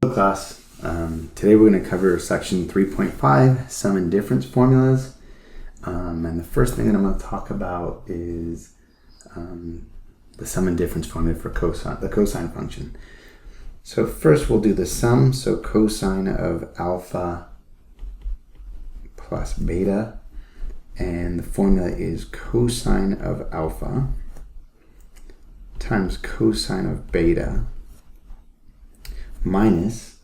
Hello class, today we're going to cover section 3.5, sum and difference formulas, and the first thing that I'm going to talk about is the sum and difference formula for the cosine function. So first we'll do the sum, so cosine of alpha plus beta, and the formula is cosine of alpha times cosine of beta minus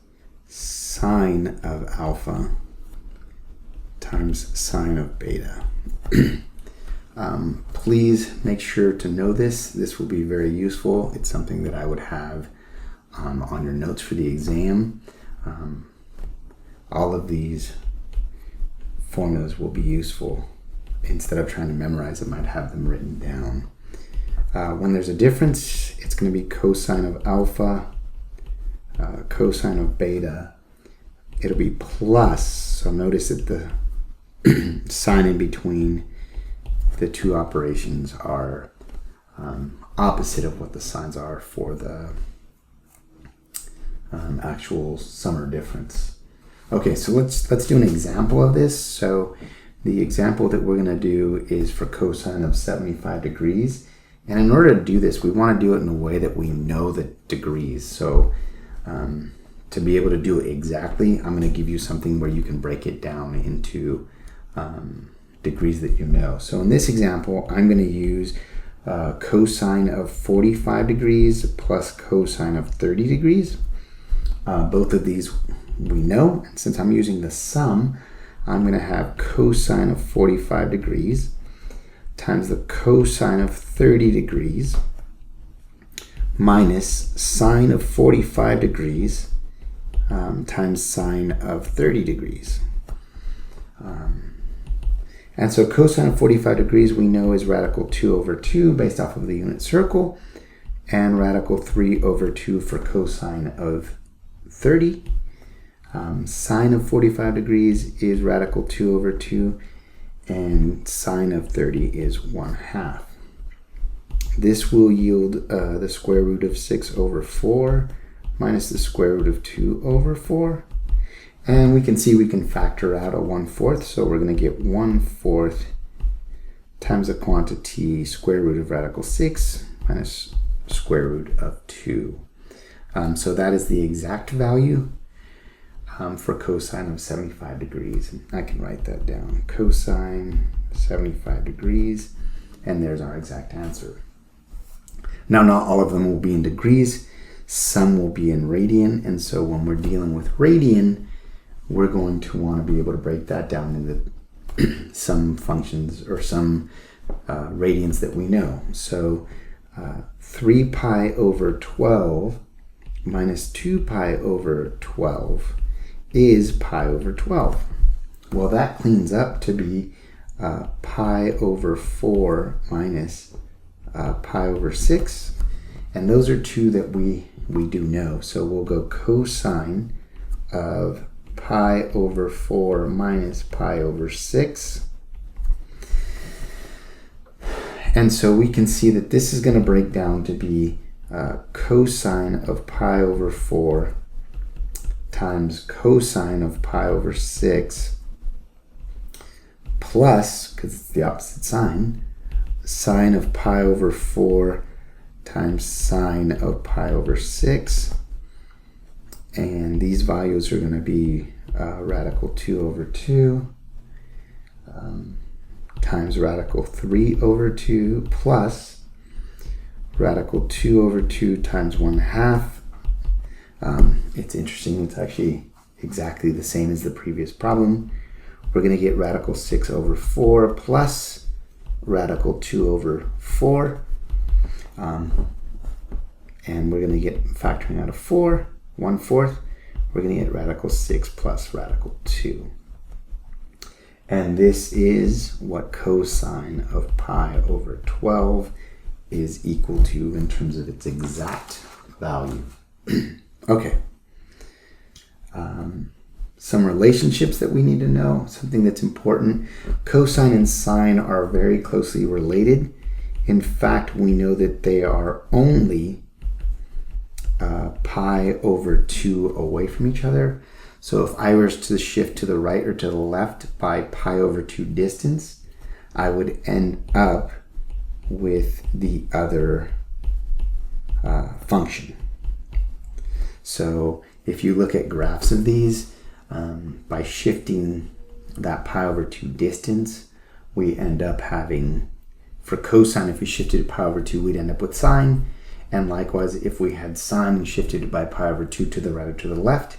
sine of alpha times sine of beta. Please make sure to know this. This will be very useful. It's something that I would have on your notes for the exam. All of these formulas will be useful. Instead of trying to memorize them, I'd have them written down. When there's a difference, it's going to be cosine of alpha, cosine of beta. It'll be plus, so notice that the sign in between the two operations are opposite of what the signs are for the actual sum or difference. Okay, so let's do an example of this. So the example that we're going to do is for cosine of 75 degrees. And in order to do this, we want to do it in a way that we know the degrees. So to be able to do it exactly, I'm going to give you something where you can break it down into degrees that you know. So in this example, I'm going to use cosine of 45 degrees plus cosine of 30 degrees. Both of these we know, and since I'm using the sum, I'm going to have cosine of 45 degrees times the cosine of 30 degrees minus sine of 45 degrees times sine of 30 degrees. And so cosine of 45 degrees we know is radical 2 over 2 based off of the unit circle, and radical 3 over 2 for cosine of 30. Sine of 45 degrees is radical 2 over 2, and sine of 30 is 1/2. This will yield the square root of 6 over 4 minus the square root of 2 over 4. And we can see we can factor out a 1/4, so we're going to get 1/4 times the quantity square root of radical 6 minus square root of 2. So that is the exact value for cosine of 75 degrees. I can write that down. Cosine 75 degrees, and there's our exact answer. Now, not all of them will be in degrees. Some will be in radian, and so when we're dealing with radian, we're going to want to be able to break that down into some functions or some radians that we know. So 3 pi over 12 minus 2 pi over 12 is pi over 12. Well, that cleans up to be pi over 4 minus pi over 6. And those are two that we do know. So we'll go cosine of pi over 4 minus pi over 6. And so we can see that this is going to break down to be cosine of pi over 4 times cosine of pi over 6 plus, because it's the opposite sign, sine of pi over 4 times sine of pi over 6. And these values are going to be radical 2 over 2 times radical 3 over 2 plus radical 2 over 2 times 1/2. It's interesting, it's actually exactly the same as the previous problem. We're going to get radical 6 over 4 plus radical 2 over 4. And we're going to get, factoring out of 4, 1/4, we're going to get radical 6 plus radical 2. And this is what cosine of pi over 12 is equal to in terms of its exact value. Okay. Some relationships that we need to know, something that's important. Cosine and sine are very closely related. In fact, we know that they are only pi over 2 away from each other. So if I was to shift to the right or to the left by pi over 2 distance, I would end up with the other function. So if you look at graphs of these, by shifting that pi over 2 distance, we end up having, for cosine, if we shifted pi over 2, we'd end up with sine. And likewise, if we had sine and shifted it by pi over 2 to the right or to the left,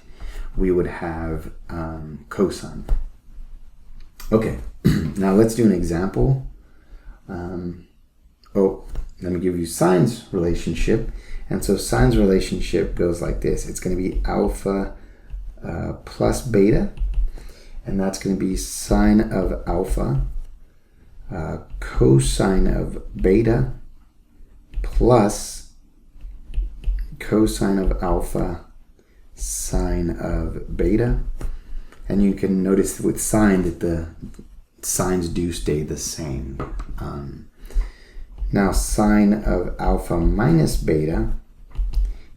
we would have cosine. Okay, now let's do an example. Let me give you sine's relationship. And so sine's relationship goes like this. It's going to be alpha plus beta. And that's going to be sine of alpha cosine of beta plus cosine of alpha sine of beta. And you can notice with sine that the signs do stay the same. Now sine of alpha minus beta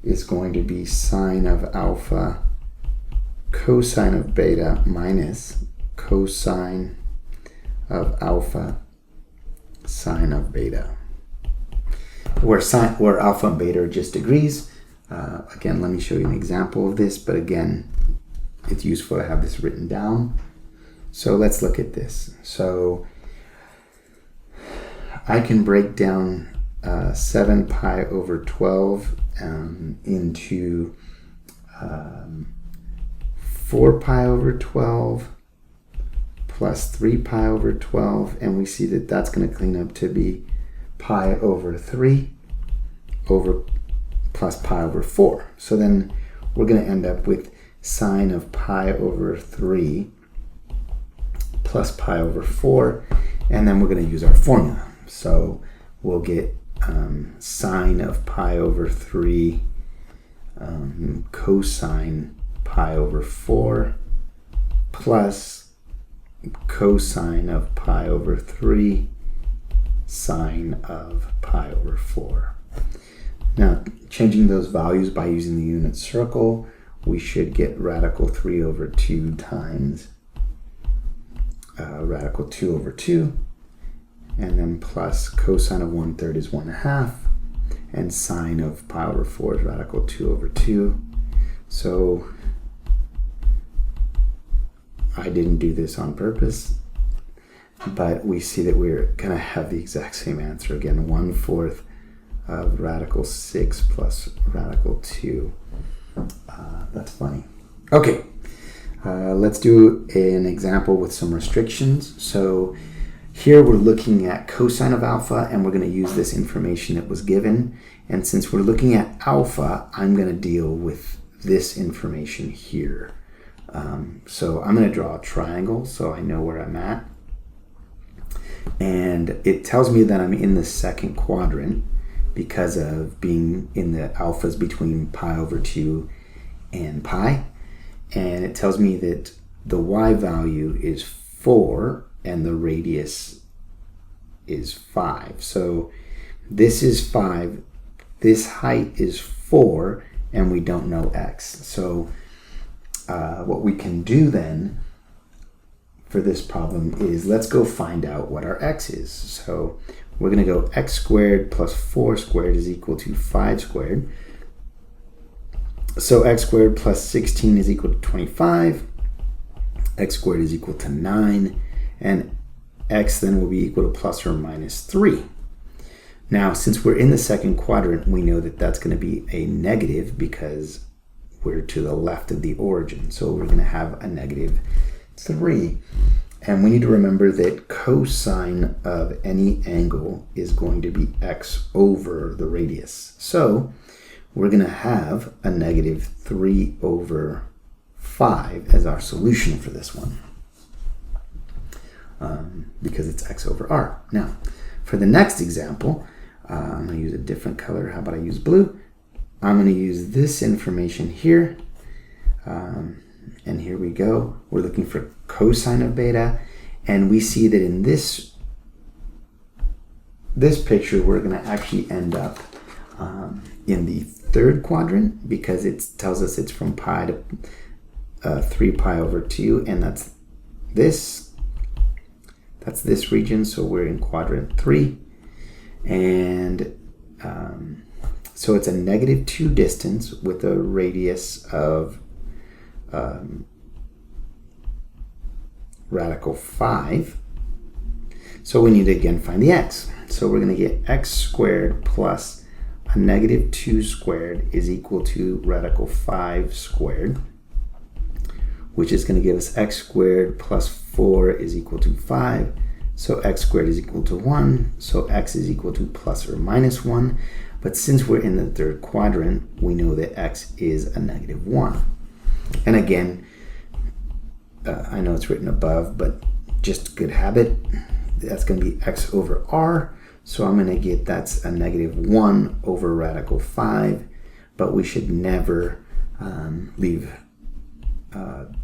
is going to be sine of alpha cosine of beta minus cosine of alpha sine of beta. Where alpha and beta are just degrees. Again, let me show you an example of this, but again, it's useful to have this written down. So let's look at this. So I can break down 7 pi over 12 into 4 pi over 12 plus 3 pi over 12, and we see that that's going to clean up to be pi over 3 over plus pi over 4. So then we're going to end up with sine of pi over 3 plus pi over 4, and then we're going to use our formula. So we'll get sine of pi over 3 cosine pi over 4 plus cosine of pi over 3 sine of pi over 4. Now, changing those values by using the unit circle, we should get radical 3 over 2 times radical 2 over 2, and then plus cosine of 1/3 is 1/2, and sine of pi over 4 is radical 2 over 2. So I didn't do this on purpose, but we see that we're going to have the exact same answer again, 1/4 of radical 6 plus radical 2. That's funny. Okay, let's do an example with some restrictions. So here we're looking at cosine of alpha, and we're going to use this information that was given. And since we're looking at alpha, I'm going to deal with this information here. So I'm going to draw a triangle so I know where I'm at. And it tells me that I'm in the second quadrant because of being in the alphas between pi over 2 and pi. And it tells me that the y value is 4 and the radius is 5. So this is 5, this height is 4, and we don't know x. So what we can do then for this problem is let's go find out what our x is. So we're going to go x squared plus 4 squared is equal to 5 squared. So x squared plus 16 is equal to 25. X squared is equal to 9. And x then will be equal to plus or minus 3. Now, since we're in the second quadrant, we know that that's going to be a negative because we're to the left of the origin. So we're going to have a negative 3. And we need to remember that cosine of any angle is going to be x over the radius. So we're going to have a negative 3 over 5 as our solution for this one. Because it's x over r. Now, for the next example, I'm going to use a different color. How about I use blue? I'm going to use this information here. And here we go. We're looking for cosine of beta. And we see that in this picture, we're going to actually end up in the third quadrant because it tells us it's from pi to 3 pi over 2, and that's this region, so we're in quadrant 3. And so it's a -2 distance with a radius of radical 5. So we need to again find the x. So we're going to get x squared plus a -2 squared is equal to radical 5 squared, which is going to give us x squared plus 4 is equal to 5. So x squared is equal to 1. So x is equal to plus or minus 1. But since we're in the third quadrant, we know that x is a -1. And again, I know it's written above, but just good habit, that's going to be x over r. So I'm going to get that's a -1 over radical 5. But we should never leave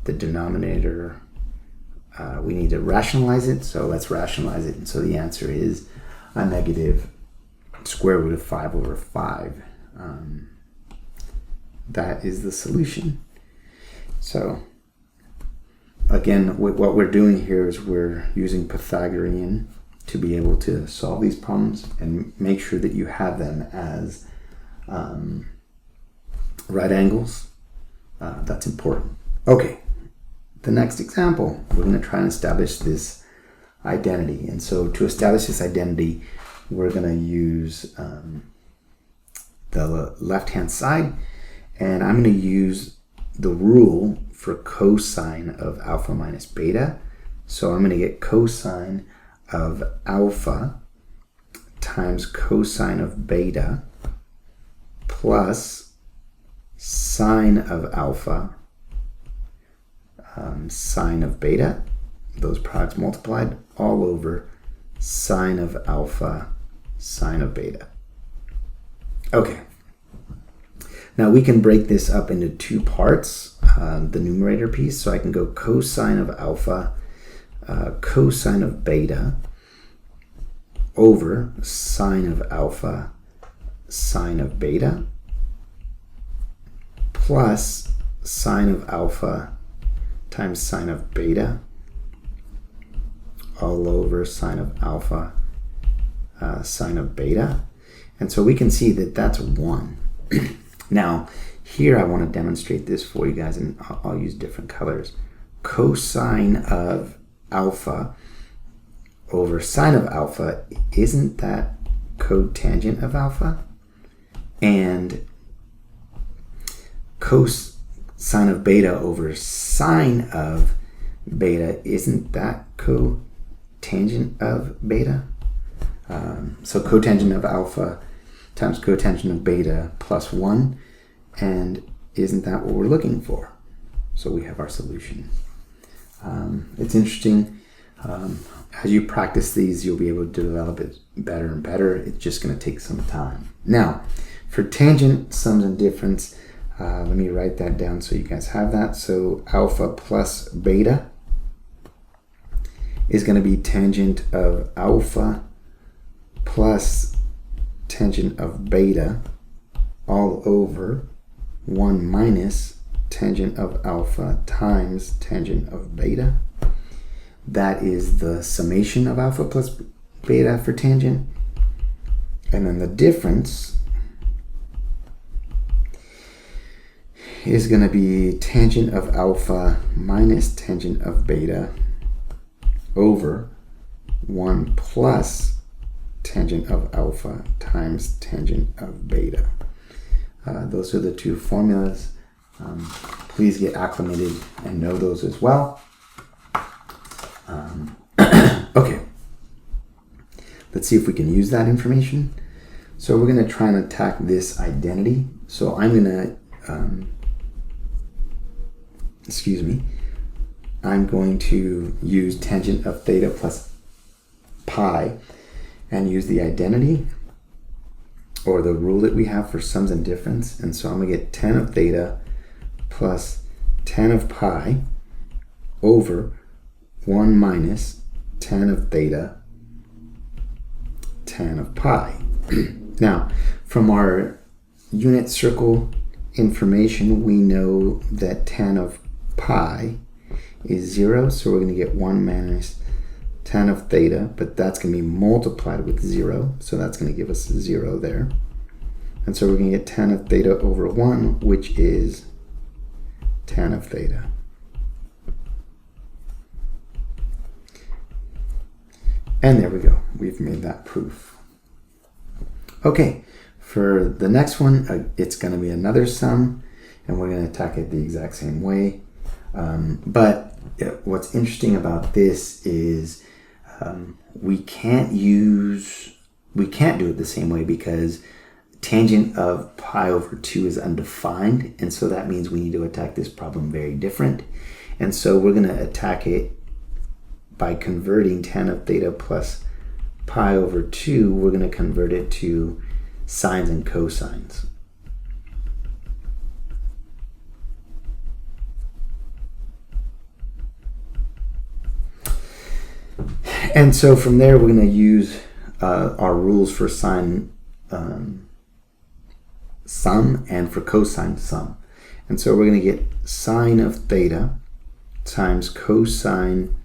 the denominator. We need to rationalize it, so let's rationalize it. And so the answer is a negative square root of 5 over 5. That is the solution. So again, what we're doing here is we're using Pythagorean to be able to solve these problems and make sure that you have them as right angles. That's important. Okay. The next example, we're going to try and establish this identity. And so to establish this identity, we're going to use the left-hand side, and I'm going to use the rule for cosine of alpha minus beta. So I'm going to get cosine of alpha times cosine of beta plus sine of alpha sine of beta, those products multiplied, all over sine of alpha sine of beta. Okay. Now we can break this up into two parts, the numerator piece. So I can go cosine of alpha cosine of beta over sine of alpha sine of beta plus sine of alpha times sine of beta all over sine of alpha sine of beta. And so we can see that that's 1. Now here I want to demonstrate this for you guys, and I'll use different colors. Cosine of alpha over sine of alpha, isn't that cotangent of alpha? And cosine of beta over sine of beta, isn't that cotangent of beta? So cotangent of alpha times cotangent of beta plus 1, and isn't that what we're looking for? So we have our solution. It's interesting. As you practice these, you'll be able to develop it better and better. It's just going to take some time. Now, for tangent sums and difference, let me write that down so you guys have that. So alpha plus beta is going to be tangent of alpha plus tangent of beta all over 1 minus tangent of alpha times tangent of beta. That is the summation of alpha plus beta for tangent. And then the difference is going to be tangent of alpha minus tangent of beta over 1 plus tangent of alpha times tangent of beta. Those are the two formulas. Please get acclimated and know those as well. Okay, let's see if we can use that information. So we're going to try and attack this identity. So I'm going to, I'm going to use tangent of theta plus pi and use the identity or the rule that we have for sums and difference. And so I'm going to get tan of theta plus tan of pi over 1 minus tan of theta tan of pi. Now, from our unit circle information, we know that tan of pi is 0, so we're going to get 1 minus tan of theta, but that's going to be multiplied with 0, so that's going to give us 0 there. And so we're going to get tan of theta over 1, which is tan of theta. And there we go. We've made that proof. Okay, for the next one, it's going to be another sum, and we're going to attack it the exact same way. But what's interesting about this is we can't do it the same way because tangent of pi over 2 is undefined, and so that means we need to attack this problem very different. And so we're going to attack it by converting tan of theta plus pi over 2. We're going to convert it to sines and cosines. And so from there, we're going to use our rules for sine sum and for cosine sum. And so we're going to get sine of theta times cosine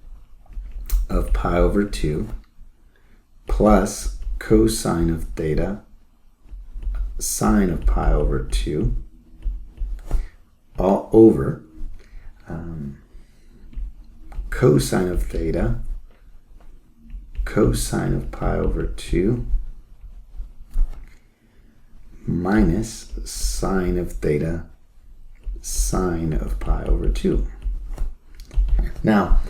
of pi over 2 plus cosine of theta sine of pi over 2 all over cosine of theta cosine of pi over 2 minus sine of theta sine of pi over 2. Now,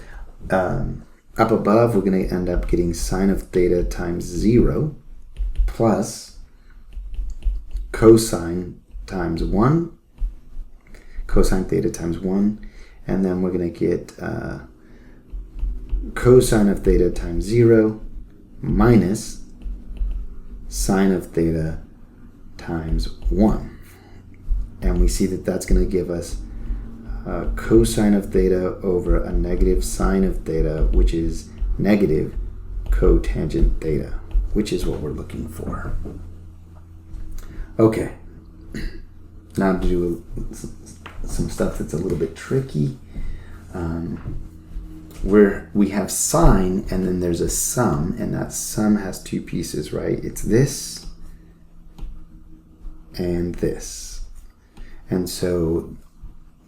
up above, we're going to end up getting sine of theta times 0 plus cosine times 1, cosine theta times 1, and then we're going to get cosine of theta times 0 minus sine of theta times 1. And we see that that's going to give us cosine of theta over a negative sine of theta, which is negative cotangent theta, which is what we're looking for. Okay, now to do some stuff that's a little bit tricky. Where we have sine and then there's a sum, and that sum has two pieces, right? It's this and this. And so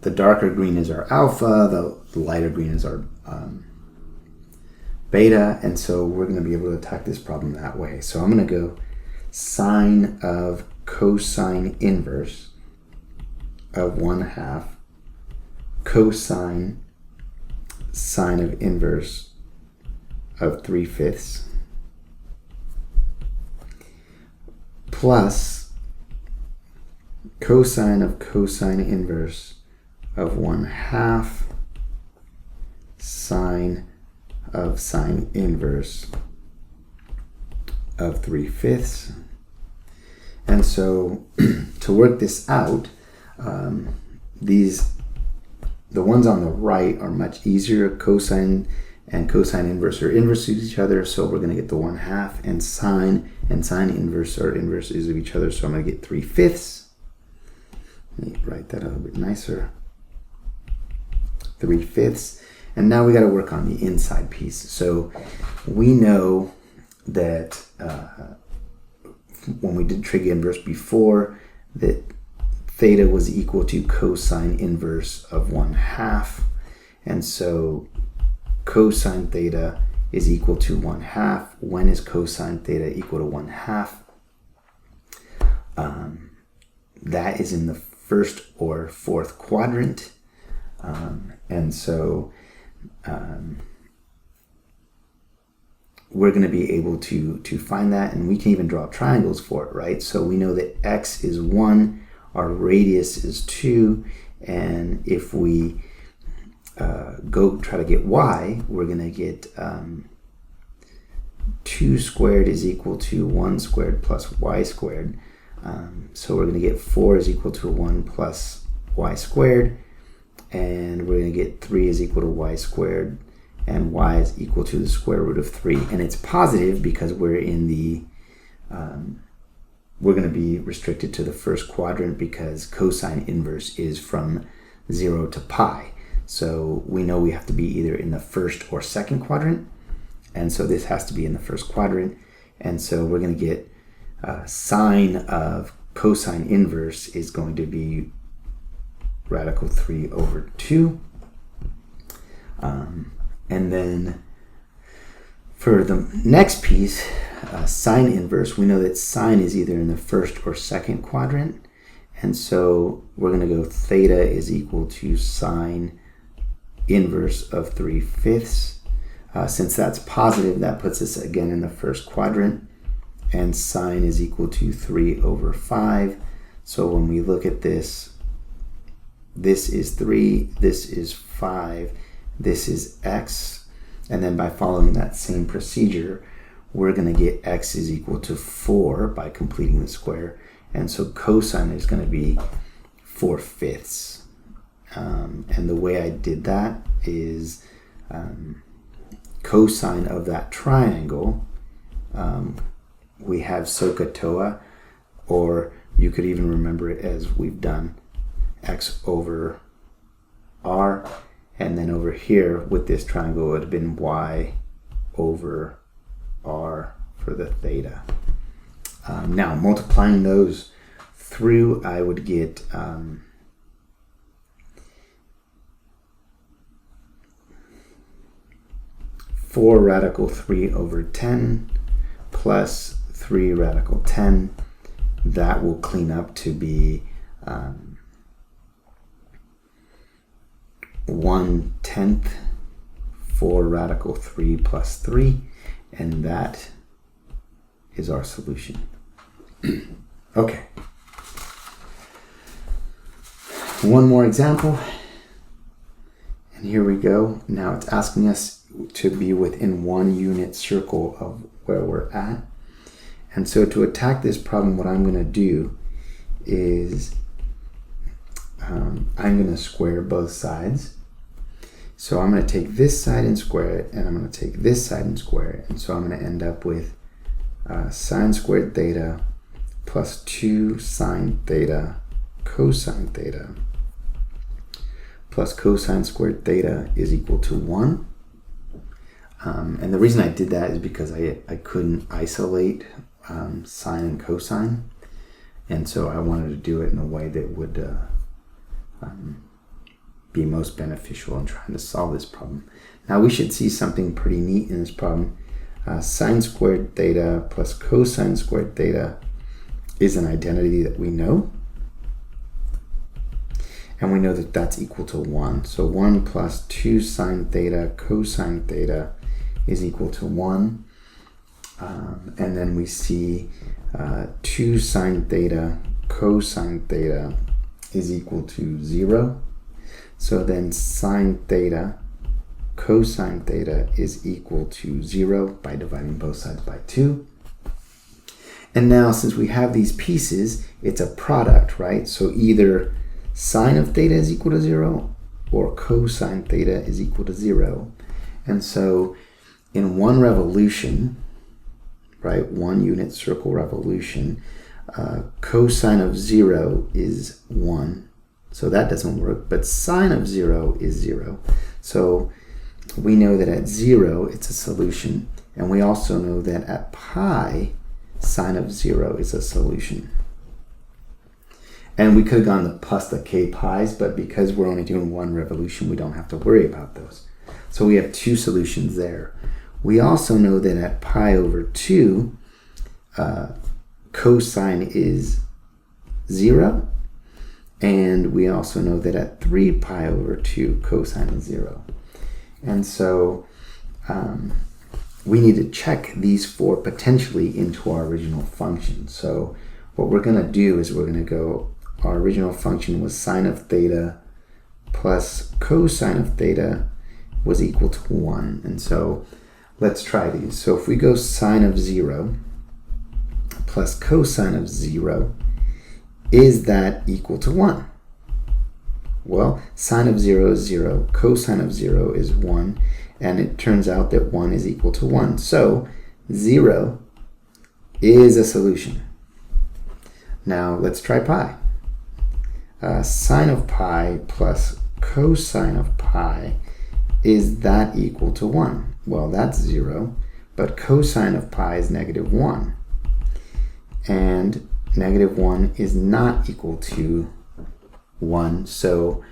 the darker green is our alpha, the lighter green is our beta, and so we're going to be able to attack this problem that way. So I'm going to go sine of cosine inverse of 1/2 cosine sine of inverse of 3/5 plus cosine of cosine inverse of 1/2 sine of sine inverse of 3/5. And so to work this out, the ones on the right are much easier. Cosine and cosine inverse are inverses of each other, so we're going to get the 1/2, and sine inverse are inverses of each other, so I'm going to get 3/5. Let me write that a little bit nicer. 3/5. And now we got to work on the inside piece. So we know that when we did trig inverse before, that theta was equal to cosine inverse of 1/2. And so cosine theta is equal to 1/2. When is cosine theta equal to 1/2? That is in the first or fourth quadrant. And so we're going to be able to find that, and we can even draw triangles for it, right? So we know that x is 1, our radius is 2, and if we go try to get y, we're going to get 2 squared is equal to 1 squared plus y squared. So we're going to get 4 is equal to 1 plus y squared, and we're going to get 3 is equal to y squared, and y is equal to the square root of 3. And it's positive because we're in the we're going to be restricted to the first quadrant because cosine inverse is from 0 to pi. So we know we have to be either in the first or second quadrant. And so this has to be in the first quadrant. And so we're going to get sine of cosine inverse is going to be radical 3 over 2. And then for the next piece, sine inverse, we know that sine is either in the first or second quadrant. And so we're going to go theta is equal to sine inverse of 3/5. Since that's positive, that puts us again in the first quadrant. And sine is equal to 3 over 5. So when we look at this, this is 3, this is 5, this is x. And then by following that same procedure, we're going to get x is equal to 4 by completing the square. And so cosine is going to be 4/5. And the way I did that is cosine of that triangle, we have SOHCAHTOA, or you could even remember it as we've done x over r, and then over here with this triangle it would have been y over r for the theta. Now multiplying those through, I would get 4 radical 3 over 10 plus 3 radical 10. That will clean up to be 1/10 4 radical 3 plus 3, and that is our solution. Okay. One more example. And here we go. Now it's asking us to be within 1 unit circle of where we're at. And so to attack this problem, what I'm going to do is I'm going to square both sides. So I'm going to take this side and square it, and I'm going to take this side and square it. And so I'm going to end up with sine squared theta plus 2 sine theta cosine theta plus cosine squared theta is equal to 1. And the reason I did that is because I couldn't isolate sine and cosine. And so I wanted to do it in a way that would be most beneficial in trying to solve this problem. Now we should see something pretty neat in this problem. Sine squared theta plus cosine squared theta is an identity that we know. And we know that that's equal to 1. So 1 plus 2 sine theta cosine theta is equal to 1. And then we see 2 sine theta cosine theta is equal to 0. So then sine theta cosine theta is equal to 0 by dividing both sides by 2. And now since we have these pieces, it's a product, right? So either sine of theta is equal to 0 or cosine theta is equal to 0. And so in one revolution, right, 1 unit circle revolution, cosine of 0 is 1. So that doesn't work, but sine of 0 is 0. So we know that at 0 it's a solution, and we also know that at pi, sine of 0 is a solution. And we could have gone the plus the k pi's, but because we're only doing 1 revolution, we don't have to worry about those. So we have 2 solutions there. We also know that at pi over 2, cosine is 0. And we also know that at 3 pi over 2, cosine is 0. And so we need to check these 4 potentially into our original function. So what we're going to do is we're going to go, our original function was sine of theta plus cosine of theta was equal to 1. And so let's try these. So if we go sine of 0 plus cosine of 0, is that equal to 1? Well, sine of 0 is 0, cosine of 0 is 1, and it turns out that 1 is equal to 1. So 0 is a solution. Now let's try pi. Sine of pi plus cosine of pi, is that equal to 1? Well, that's 0, but cosine of pi is -1. And -1 is not equal to 1, so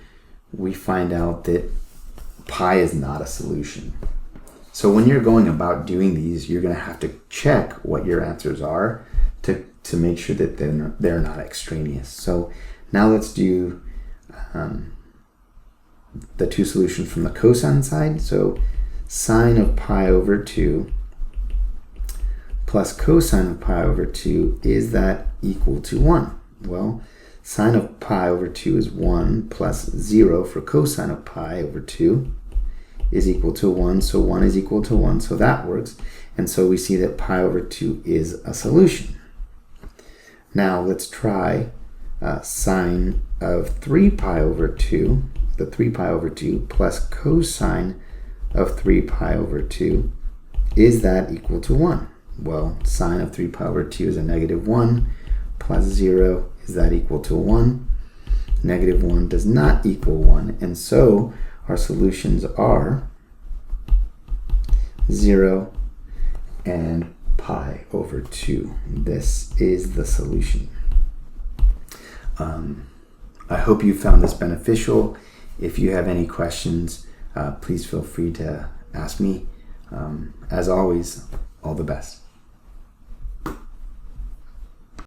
we find out that pi is not a solution. So when you're going about doing these, you're going to have to check what your answers are to make sure that they're not extraneous. So now let's do the two solutions from the cosine side. So sine of pi over 2 plus cosine of pi over 2, is that equal to 1? Well, sine of pi over 2 is 1 plus 0 for cosine of pi over 2 is equal to 1. So 1 is equal to 1, so that works. And so we see that pi over 2 is a solution. Now let's try sine of 3 pi over 2, the 3 pi over 2 plus cosine of 3 pi over 2, is that equal to 1? Well, sine of 3 pi over 2 is a -1 plus 0, is that equal to 1? -1 does not equal 1, and so our solutions are 0 and pi over 2. This is the solution. I hope you found this beneficial. If you have any questions, please feel free to ask me. As always, all the best.